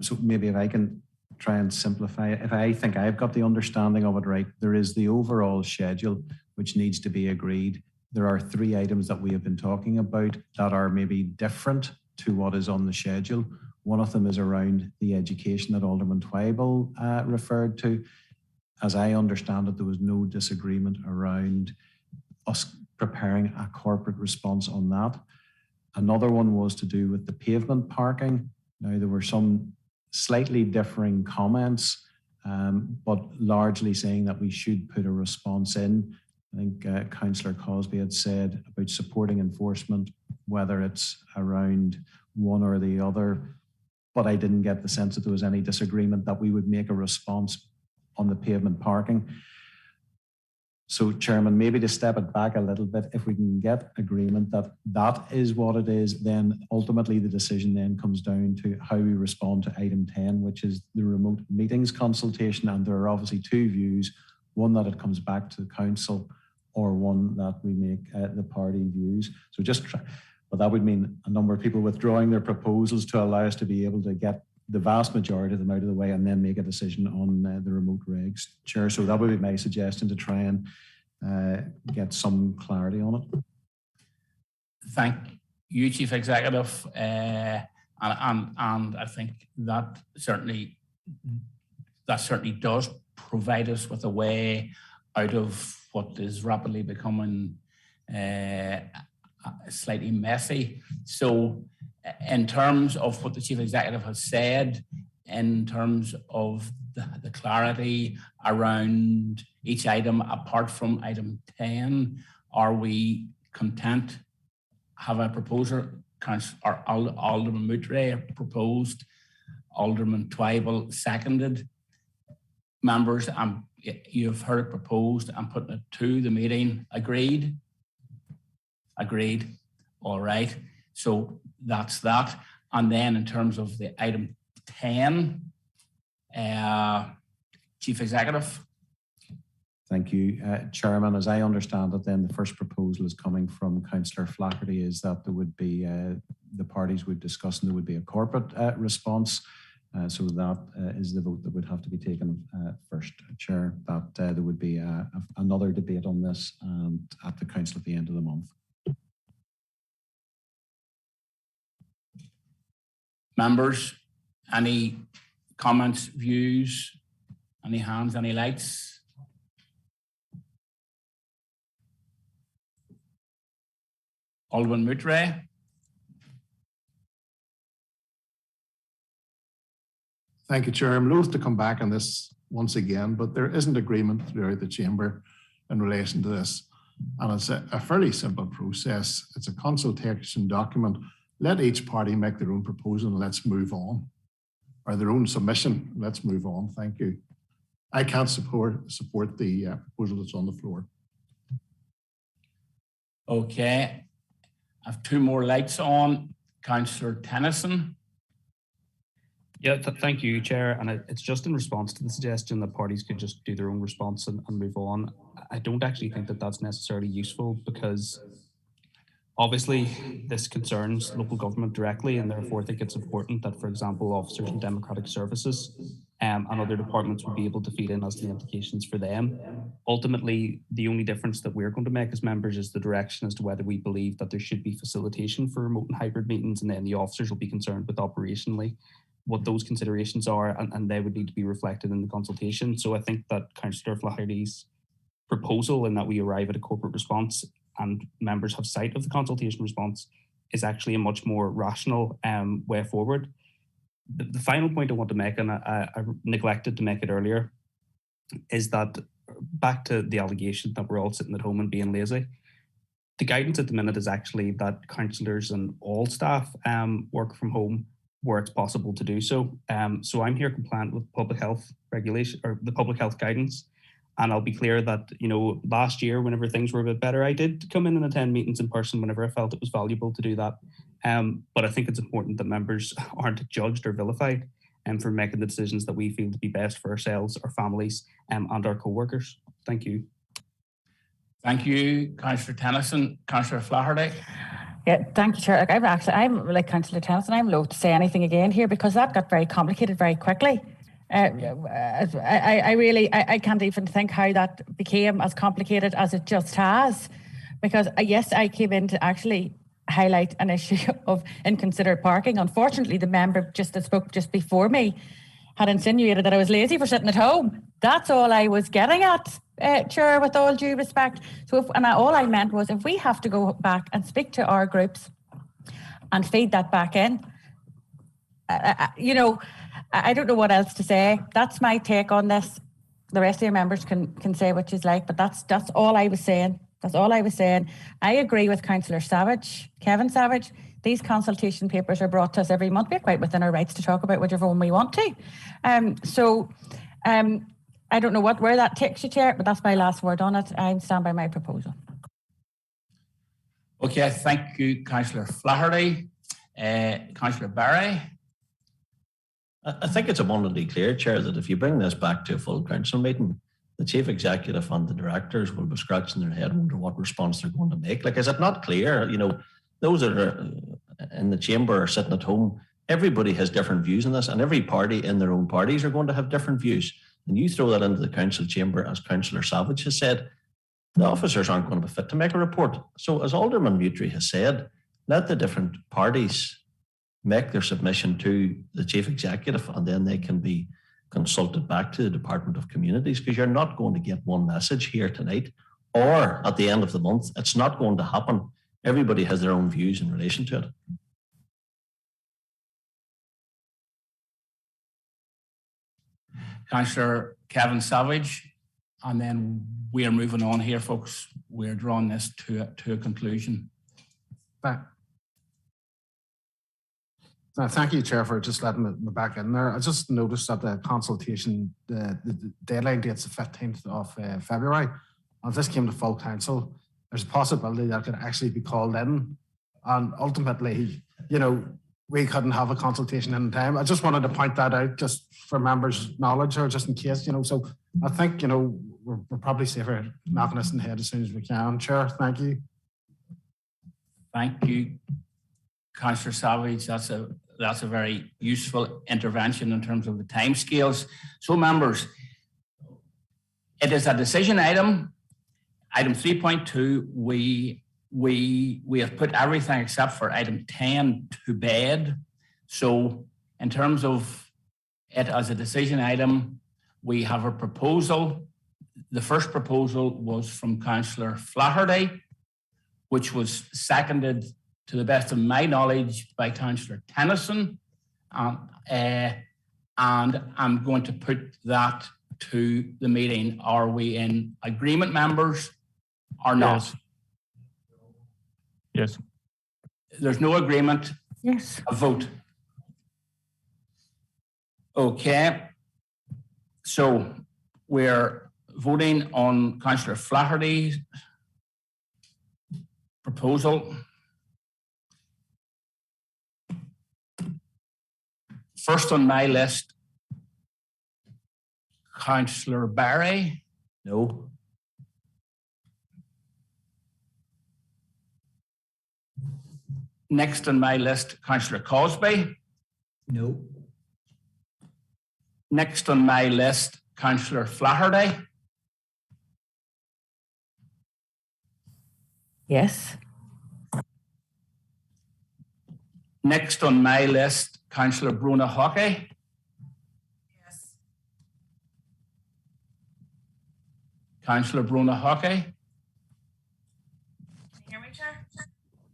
So maybe if I can try and simplify it, if I think I've got the understanding of it right, there is the overall schedule which needs to be agreed. There are 3 items that we have been talking about that are maybe different to what is on the schedule. One of them is around the education that Alderman Twybull referred to. As I understand it, there was no disagreement around us preparing a corporate response on that. Another one was to do with the pavement parking. Now, there were some slightly differing comments, but largely saying that we should put a response in. I think Councillor Cosby had said about supporting enforcement, whether it's around one or the other, but I didn't get the sense that there was any disagreement that we would make a response on the pavement parking. So, Chairman, maybe to step it back a little bit, if we can get agreement that that is what it is, then ultimately the decision then comes down to how we respond to item 10, which is the remote meetings consultation. And there are obviously 2 views, one that it comes back to the council or one that we make the party views. So but that would mean a number of people withdrawing their proposals to allow us to be able to get the vast majority of them out of the way and then make a decision on the remote regs, Chair. So that would be my suggestion, to try and get some clarity on it. Thank you, Chief Executive. And I think that certainly does provide us with a way out of what is rapidly becoming slightly messy. So, in terms of what the Chief Executive has said, in terms of the clarity around each item apart from item 10, are we content? Have a proposer, Alderman Moutray proposed, Alderman Twybull seconded. Members, you've heard it proposed. I'm putting it to the meeting. Agreed? Agreed. All right. So that's that. And then in terms of the item 10, Chief Executive. Thank you, Chairman. As I understand it, then the first proposal is coming from Councillor Flaherty, is that there would be, the parties would discuss and there would be a corporate response. So that is the vote that would have to be taken first, Chair, that there would be another debate on this at the council at the end of the month. Members, any comments, views, any hands, any lights? Alderman Moutray. Thank you, Chair. I'm loath to come back on this once again, but there isn't agreement throughout the chamber in relation to this. And it's a fairly simple process. It's a consultation document. Let each party make their own proposal and let's move on. Or their own submission. Let's move on. Thank you. I can't support the proposal that's on the floor. Okay. I have 2 more lights on. Councillor Tennyson. Yeah, thank you, Chair. And it's just in response to the suggestion that parties could just do their own response and move on. I don't actually think that that's necessarily useful, because Obviously, this concerns local government directly, and therefore I think it's important that, for example, officers in democratic services and other departments would be able to feed in as the implications for them. Ultimately, the only difference that we're going to make as members is the direction as to whether we believe that there should be facilitation for remote and hybrid meetings, and then the officers will be concerned with operationally what those considerations are, and they would need to be reflected in the consultation. So I think that Councillor Flaherty's proposal, in that we arrive at a corporate response and members have sight of the consultation response, is actually a much more rational way forward. The final point I want to make, and I neglected to make it earlier, is that back to the allegation that we're all sitting at home and being lazy. The guidance at the minute is actually that councillors and all staff work from home where it's possible to do so. So I'm here compliant with public health regulation, or the public health guidance. And I'll be clear that, last year, whenever things were a bit better, I did come in and attend meetings in person whenever I felt it was valuable to do that. But I think it's important that members aren't judged or vilified for making the decisions that we feel to be best for ourselves, our families, and our co-workers. Thank you. Thank you, Councillor Tennyson. Councillor Flaherty. Yeah, thank you, Chair. I'm like Councillor Tennyson. I'm loath to say anything again here because that got very complicated very quickly. I can't even think how that became as complicated as it just has, because yes, I came in to actually highlight an issue of inconsiderate parking. Unfortunately, the member that spoke just before me had insinuated that I was lazy for sitting at home. That's all I was getting at, Chair, with all due respect. So, all I meant was, if we have to go back and speak to our groups and feed that back in, I don't know what else to say. That's my take on this. The rest of your members can say what you like, but that's all I was saying. That's all I was saying. I agree with Councillor Savage, Kevin Savage. These consultation papers are brought to us every month. We're quite within our rights to talk about whichever one we want to. I don't know where that takes you, Chair, but that's my last word on it. I stand by my proposal. Okay, thank you, Councillor Flaherty. Councillor Barry. I think it's abundantly clear, Chair, that if you bring this back to a full council meeting, the chief executive and the directors will be scratching their head wondering what response they're going to make. Like, is it not clear? Those that are in the chamber are sitting at home. Everybody has different views on this, and every party in their own parties are going to have different views. And you throw that into the council chamber, as Councillor Savage has said, the officers aren't going to be fit to make a report. So, as Alderman Mutry has said, let the different parties make their submission to the chief executive, and then they can be consulted back to the Department of Communities, because you're not going to get one message here tonight or at the end of the month. It's not going to happen. Everybody has their own views in relation to it. Councillor Kevin Savage, and then we are moving on here, folks. We're drawing this to a conclusion. Thank you, Chair, for just letting me back in there. I just noticed that the consultation, the deadline date's the 15th of February. And if this came to full council, there's a possibility that it could actually be called in. And ultimately, we couldn't have a consultation in time. I just wanted to point that out just for members' knowledge, or just in case, So I think, we're probably safer knocking us in the head as soon as we can. Chair, thank you. Thank you, Councillor Savage. That's a very useful intervention in terms of the timescales. So, members, it is a decision item. Item 3.2, we have put everything except for item 10 to bed. So, in terms of it as a decision item, we have a proposal. The first proposal was from Councillor Flaherty, which was seconded, to the best of my knowledge, by Councillor Tennyson. And I'm going to put that to the meeting. Are we in agreement, members, or not? Yes. There's no agreement. Yes. A vote. Okay. So we're voting on Councillor Flaherty's proposal. First on my list, Councillor Barry. No. Next on my list, Councillor Cosby. No. Next on my list, Councillor Flaherty. Yes. Next on my list, Councillor Bruna Hockey. Yes. Councillor Bruna Hockey. Can you hear me, Chair?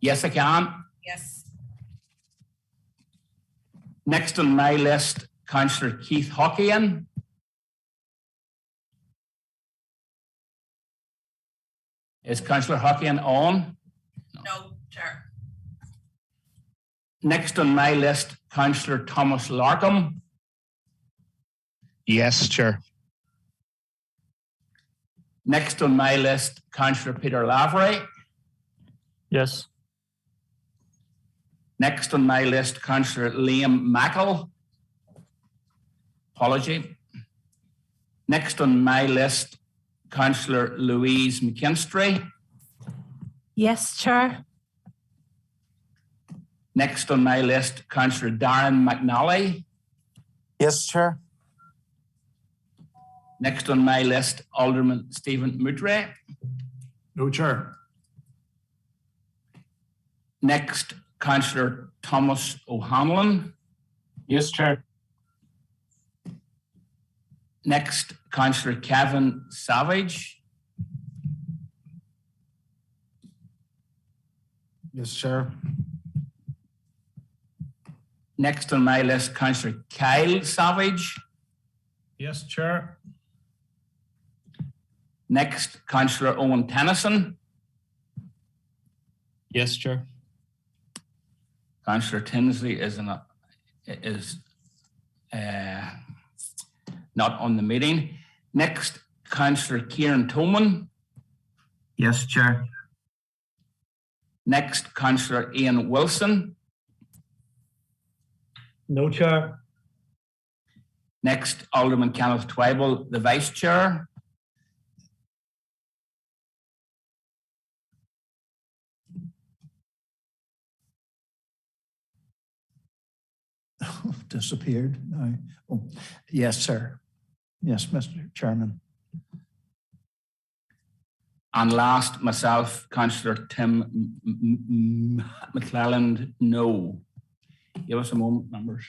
Yes, I can. Yes. Next on my list, Councillor Keith Hockeyan. Is Councillor Hockeyan on? No, Chair. Next on my list, Councillor Thomas Larkham. Yes, Chair. Next on my list, Councillor Peter Lavery. Yes. Next on my list, Councillor Liam Mackle. Apology. Next on my list, Councillor Louise McKinstry. Yes, Chair. Next on my list, Councillor Darren McNally. Yes, Chair. Next on my list, Alderman Stephen Mudray. No, Chair. Next, Councillor Thomas O'Hanlon. Yes, Chair. Next, Councillor Kevin Savage. Yes, Chair. Next on my list, Councillor Kyle Savage. Yes, Chair. Next, Councillor Owen Tennyson. Yes, Chair. Councillor Tinsley is not on the meeting. Next, Councillor Kieran Toman. Yes, Chair. Next, Councillor Ian Wilson. No, Chair. Next, Alderman Kenneth Twyble, the Vice Chair. Disappeared now. Oh, yes, sir. Yes, Mr. Chairman. And last, myself, Councillor Tim McClelland, no. Give us a moment, members.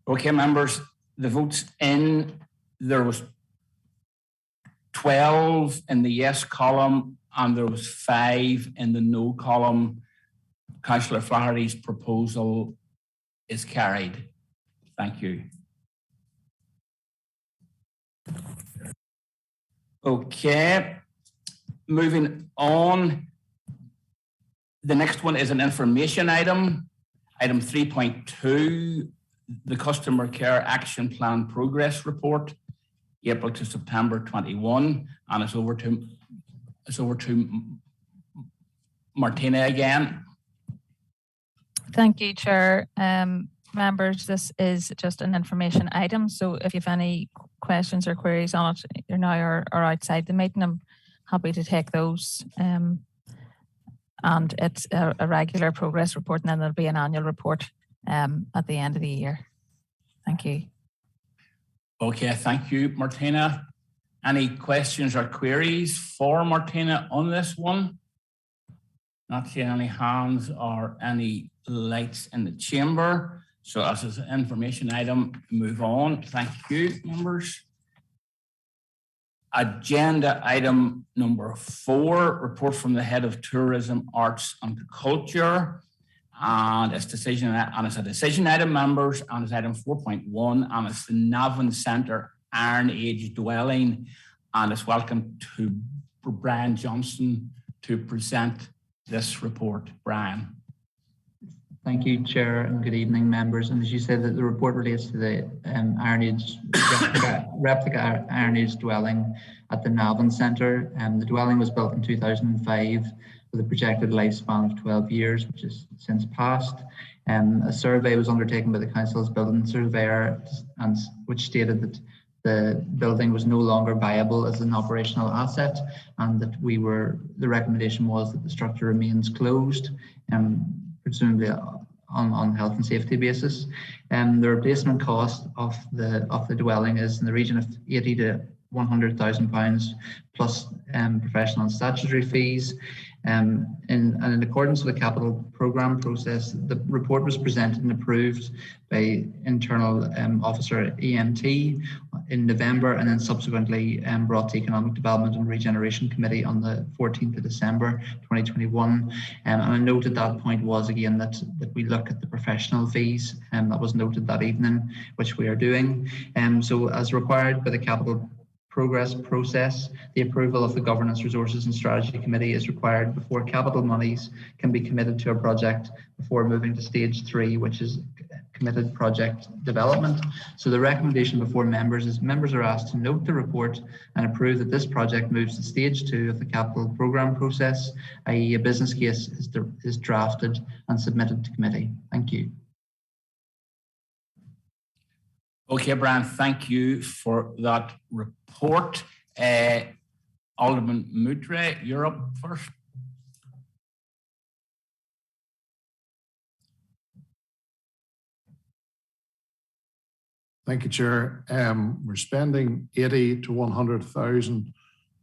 Okay, members, the votes in, there was 12 in the yes column and there was 5 in the no column. Councillor Flaherty's proposal is carried. Thank you. Okay, moving on. The next one is an information item. Item 3.2, the Customer Care Action Plan Progress Report, April to September 21, and it's over to Martina again. Thank you, Chair. Members, this is just an information item, so if you have any questions or queries on it, you're now or outside the meeting, I'm happy to take those. And it's a regular progress report, and then there'll be an annual report at the end of the year. Thank you. Okay, thank you, Martina. Any questions or queries for Martina on this one? Not seeing any hands or any lights in the chamber. So as an information item, move on. Thank you, members. Agenda item number 4, report from the head of tourism, arts and culture. And it's a decision item, members, and it's item 4.1, and it's the Navan Centre Iron Age dwelling. And it's welcome to Brian Johnson to present this report. Brian. Thank you, Chair, and good evening, members. And as you said, that the report relates to the Iron Age replica Iron Age dwelling at the Navan Centre. The dwelling was built in 2005 with with a projected lifespan of 12 years, which is since passed. A survey was undertaken by the council's building surveyor, and which stated that the building was no longer viable as an operational asset, and that the recommendation was that the structure remains closed, presumably on health and safety basis. The replacement cost of the dwelling is in the region of 80 to £100,000 plus professional and statutory fees. In accordance with the capital programme process, the report was presented and approved by internal officer EMT in November, and then subsequently brought to Economic Development and Regeneration Committee on the 14th of December 2021. And a note at that point was again that we look at the professional fees, and that was noted that evening, which we are doing. So as required by the capital progress process, the approval of the Governance, Resources and Strategy Committee is required before capital monies can be committed to a project before moving to stage 3, which is committed project development. So the recommendation before members is members are asked to note the report and approve that this project moves to stage 2 of the capital programme process, i.e. a business case is drafted and submitted to committee. Thank you. Okay, Brian, thank you for that report. Alderman Mutre, you're up first. Thank you, Chair. We're spending 80 to 100,000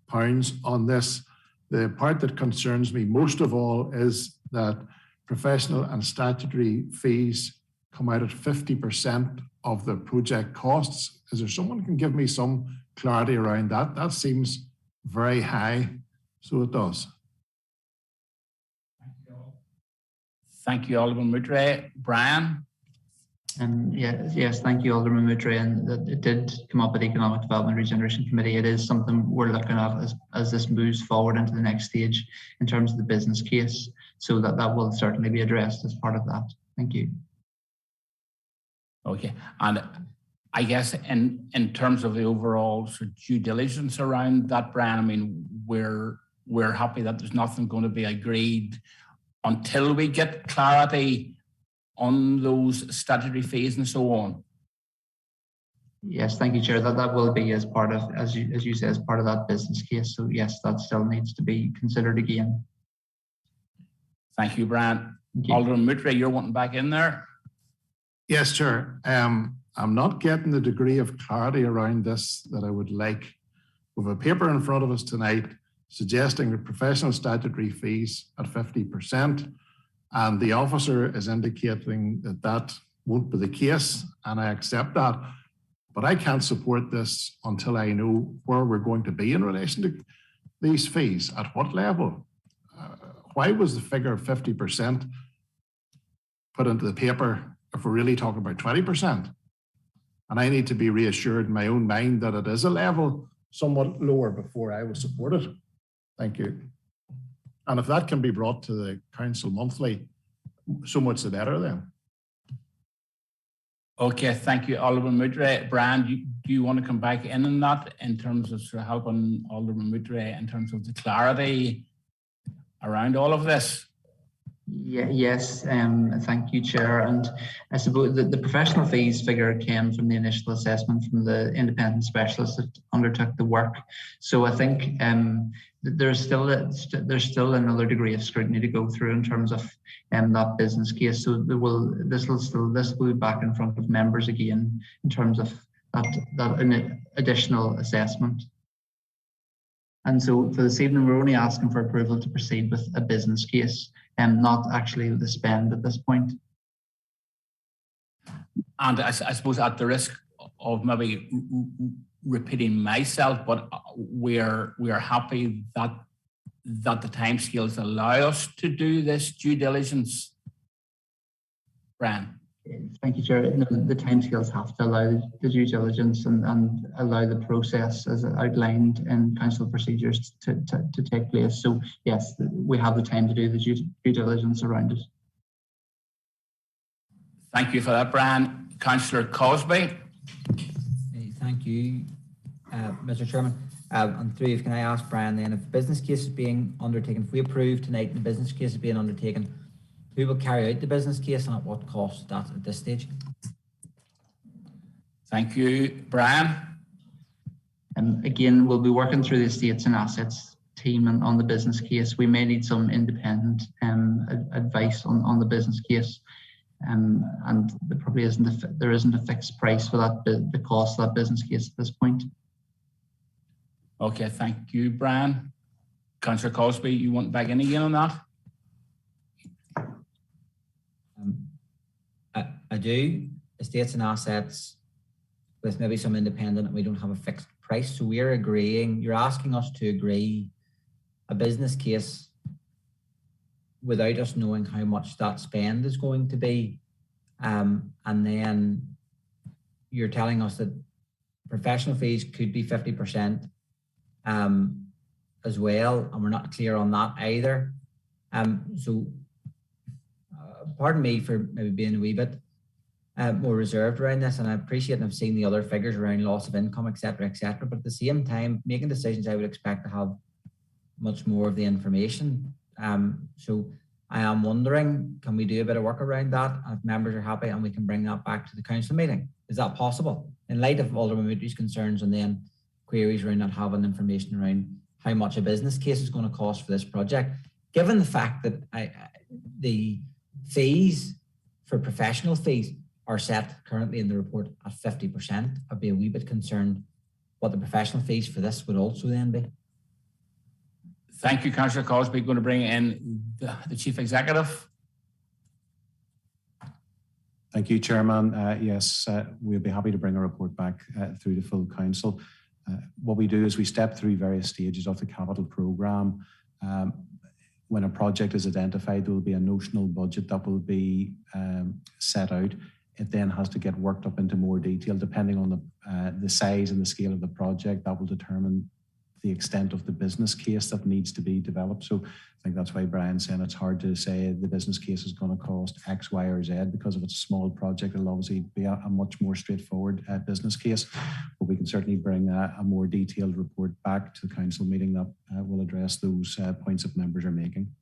pounds on this. The part that concerns me most of all is that professional and statutory fees come out at 50% of the project costs. Is there someone who can give me some clarity around that? That seems very high, so it does. Thank you, Alderman Mutre. Brian? Yes, thank you, Alderman Mutre. And it did come up at Economic Development Regeneration Committee. It is something we're looking at as this moves forward into the next stage in terms of the business case. So that will certainly be addressed as part of that. Thank you. Okay, and I guess in terms of the overall sort of due diligence around that, Brian, I mean, we're happy that there's nothing going to be agreed until we get clarity on those statutory fees and so on. Yes, thank you, Chair. That will be as part of, as you say, as part of that business case. So yes, that still needs to be considered again. Thank you, Brian. Alderman Mutre, you're wanting back in there. Yes, Chair. I'm not getting the degree of clarity around this that I would like. We have a paper in front of us tonight suggesting that professional statutory fees at 50%, and the officer is indicating that that won't be the case, and I accept that. But I can't support this until I know where we're going to be in relation to these fees, at what level. Why was the figure of 50% put into the paper if we're really talking about 20%? And I need to be reassured in my own mind that it is a level somewhat lower before I will support it. Thank you. And if that can be brought to the council monthly, so much the better then. Okay, thank you, Alderman Mutre. Brian, do you want to come back in on that in terms of sort of helping Alderman Mutre in terms of the clarity around all of this? Yeah, yes, thank you, Chair. And I suppose the professional fees figure came from the initial assessment from the independent specialist that undertook the work. So I think there's still another degree of scrutiny to go through in terms of that business case. So this will be back in front of members again in terms of that additional assessment. And so for this evening, we're only asking for approval to proceed with a business case and not actually the spend at this point. And I suppose at the risk of maybe repeating myself, but we are happy that the timescales allow us to do this due diligence. Brian. Thank you, Chair. No, the timescales have to allow the due diligence and allow the process as outlined in council procedures to take place. So yes, we have the time to do the due diligence around it. Thank you for that, Brian. Councillor Cosby. Thank you, Mr. Chairman. And through, can I ask Brian then, if the business case is being undertaken, if we approve tonight and the business case is being undertaken, who will carry out the business case and at what cost that at this stage? Thank you, Brian. And again, we'll be working through the estates and assets team and on the business case. We may need some independent advice on the business case. And there probably isn't a fixed price for that, the cost of that business case at this point. Okay, thank you, Brian. Councillor Cosby, you want back in again on that? I do. Estates and assets with maybe some independent, and we don't have a fixed price. So we're agreeing, you're asking us to agree a business case without us knowing how much that spend is going to be. And then you're telling us that professional fees could be 50% as well, and we're not clear on that either. So pardon me for maybe being a wee bit more reserved around this, and I appreciate and I've seen the other figures around loss of income, etc., but at the same time, making decisions, I would expect to have much more of the information. So I am wondering, can we do a bit of work around that? And if members are happy, and we can bring that back to the council meeting. Is that possible? In light of Alderman Moodley's concerns and then queries around not having information around how much a business case is going to cost for this project, given the fact that the fees for professional fees are set currently in the report at 50%, I'd be a wee bit concerned what the professional fees for this would also then be. Thank you, Councillor Cosby. Going to bring in the Chief Executive. Thank you, Chairman. Yes, we'll be happy to bring a report back through the full council. What we do is we step through various stages of the capital programme. When a project is identified, there will be a notional budget that will be set out. It then has to get worked up into more detail, depending on the size and the scale of the project. That will determine the extent of the business case that needs to be developed. So I think that's why Brian's saying it's hard to say the business case is going to cost X, Y, or Z, because if it's a small project, it'll obviously be a much more straightforward business case. But we can certainly bring a more detailed report back to the council meeting that will address those points that members are making.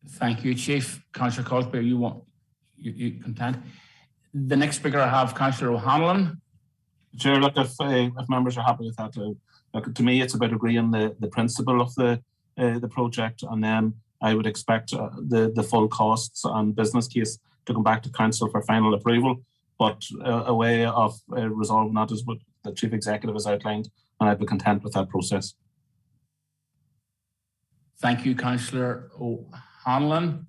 Thank you, Chief. Councillor Cosby, you content? The next speaker I have, Councillor O'Hanlon. Chair, look, if members are happy with that, look, to me, it's about agreeing the principle of the project, and then I would expect the full costs and business case to come back to council for final approval. But a way of resolving that is what the Chief Executive has outlined, and I'd be content with that process. Thank you, Councillor O'Hanlon.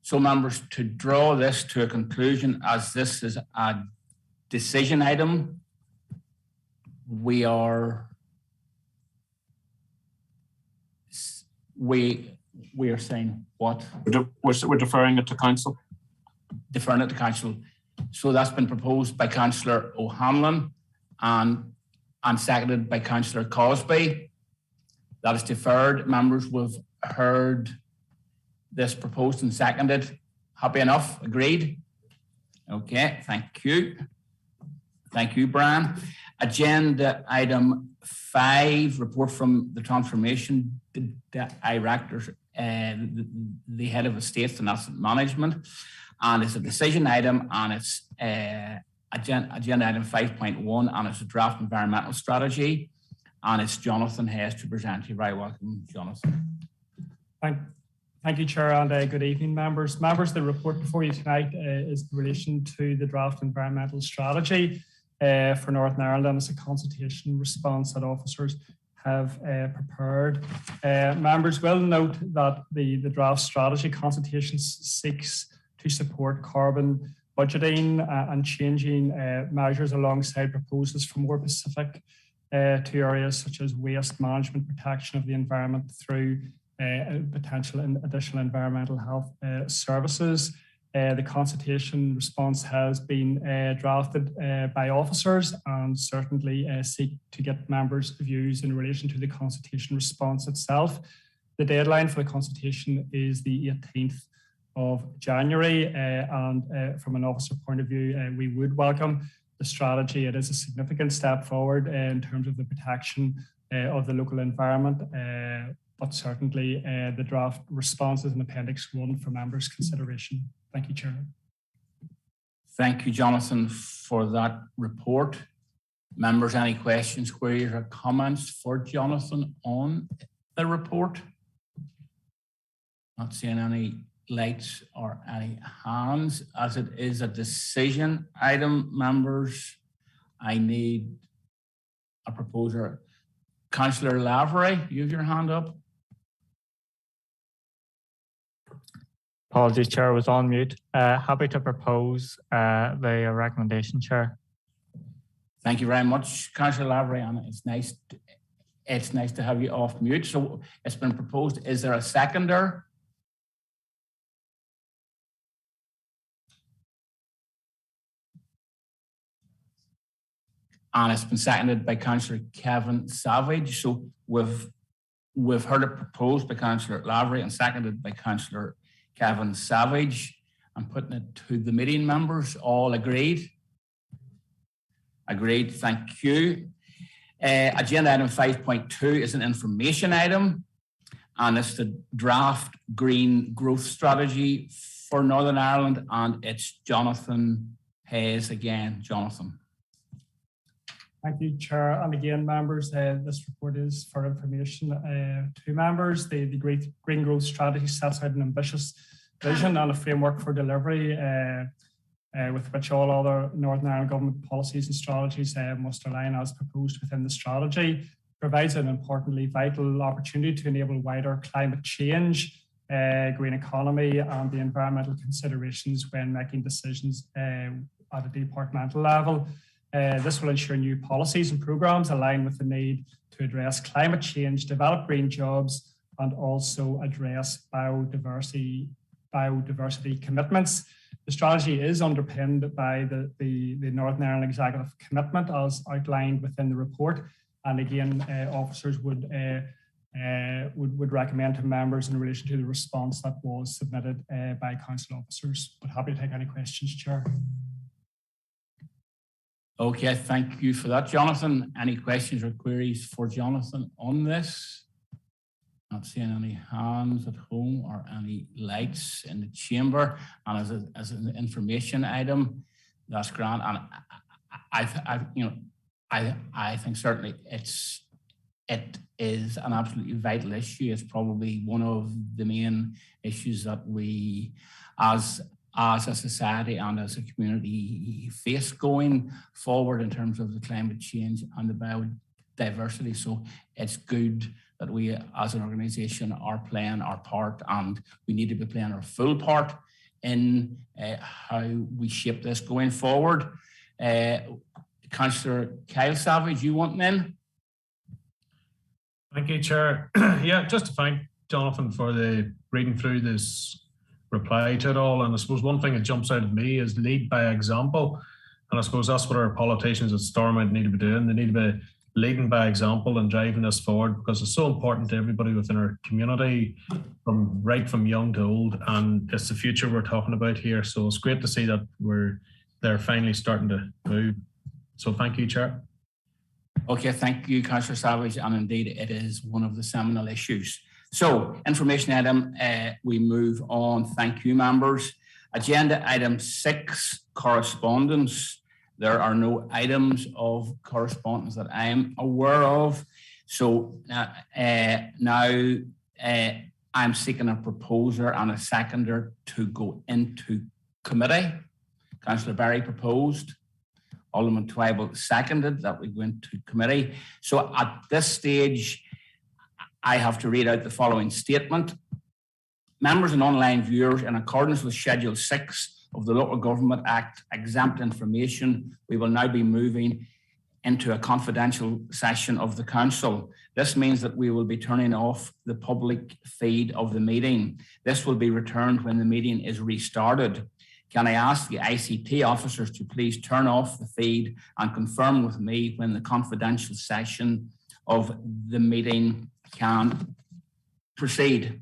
So, members, to draw this to a conclusion, as this is a decision item, we are saying what? We're deferring it to council. Deferring it to council. So that's been proposed by Councillor O'Hanlon and seconded by Councillor Cosby. That is deferred. Members, we've heard this proposed and seconded. Happy enough? Agreed? Okay, thank you. Thank you, Brian. Agenda item 5, report from the Transformation Director, the Head of Estates and Asset Management. And it's a decision item, and it's agenda item 5.1, and it's a draft environmental strategy. And it's Jonathan Hayes to present. You're very welcome, Jonathan. Thank you, Chair, and good evening, members. Members, the report before you tonight is in relation to the draft environmental strategy for Northern Ireland, and it's a consultation response that officers have prepared. Members will note that the draft strategy consultation seeks to support carbon budgeting and changing measures alongside proposals for more specific to areas such as waste management, protection of the environment through potential additional environmental health services. The consultation response has been drafted by officers, and certainly seek to get members' views in relation to the consultation response itself. The deadline for the consultation is the 18th of January, and from an officer point of view, we would welcome the strategy. It is a significant step forward in terms of the protection of the local environment, but certainly the draft responses in Appendix 1 for members' consideration. Thank you, Chair. Thank you, Jonathan, for that report. Members, any questions, queries, or comments for Jonathan on the report? Not seeing any lights or any hands. As it is a decision item, members, I need a proposer. Councillor Lavery, you have your hand up. Apologies, Chair, was on mute. Happy to propose the recommendation, Chair. Thank you very much, Councillor Lavery, and it's nice to have you off mute. So it's been proposed. Is there a seconder? And it's been seconded by Councillor Kevin Savage. So we've heard it proposed by Councillor Lavery and seconded by Councillor Kevin Savage. I'm putting it to the meeting members. All agreed? Agreed. Thank you. Agenda item 5.2 is an information item, and it's the draft green growth strategy for Northern Ireland, and it's Jonathan Hayes again. Jonathan. Thank you, Chair. And again, members, this report is for information to members. The Green Growth Strategy sets out an ambitious vision and a framework for delivery with which all other Northern Ireland government policies and strategies must align as proposed within the strategy. Provides an importantly vital opportunity to enable wider climate change, green economy and the environmental considerations when making decisions at a departmental level. This will ensure new policies and programmes align with the need to address climate change, develop green jobs, and also address biodiversity commitments. The strategy is underpinned by the Northern Ireland Executive Commitment as outlined within the report. And again, officers would recommend to members in relation to the response that was submitted by council officers. But happy to take any questions, Chair. Okay, thank you for that, Jonathan. Any questions or queries for Jonathan on this? Not seeing any hands at home or any lights in the chamber. And as an information item, that's grand. And I think certainly it is an absolutely vital issue. It's probably one of the main issues that we, as a society and as a community, face going forward in terms of the climate change and the biodiversity. So it's good that we as an organisation are playing our part, and we need to be playing our full part in how we shape this going forward. Councillor Kyle Savage, you want in? Thank you, Chair. Yeah, just to thank Jonathan for the reading through this reply to it all. And I suppose one thing that jumps out at me is lead by example. And I suppose that's what our politicians at Stormont need to be doing. They need to be leading by example and driving this forward, because it's so important to everybody within our community, from young to old, and it's the future we're talking about here. So it's great to see that they're finally starting to move. So thank you, Chair. Okay, thank you, Councillor Savage, and indeed it is one of the seminal issues. So, information item, we move on. Thank you, members. Agenda item 6, correspondence. There are no items of correspondence that I am aware of. So now I'm seeking a proposer and a seconder to go into committee. Councillor Barry proposed. Alderman Twyble seconded that we go into committee. So at this stage, I have to read out the following statement. Members and online viewers, in accordance with Schedule 6 of the Local Government Act, exempt information, we will now be moving into a confidential session of the Council. This means that we will be turning off the public feed of the meeting. This will be returned when the meeting is restarted. Can I ask the ICT officers to please turn off the feed and confirm with me when the confidential session of the meeting can proceed?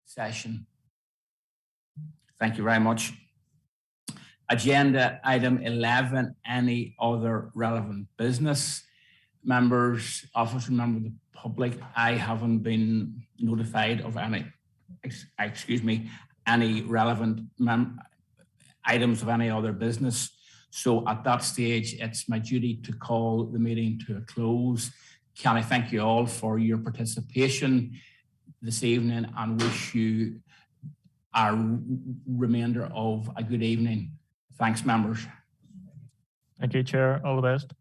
session. Thank you very much. Agenda item 11, any other relevant business. Members, officers, members of the public, I haven't been notified of any, any relevant items of any other business. So at that stage, it's my duty to call the meeting to a close. Can I thank you all for your participation this evening and wish you a remainder of a good evening. Thanks, members. Thank you, Chair. All the best.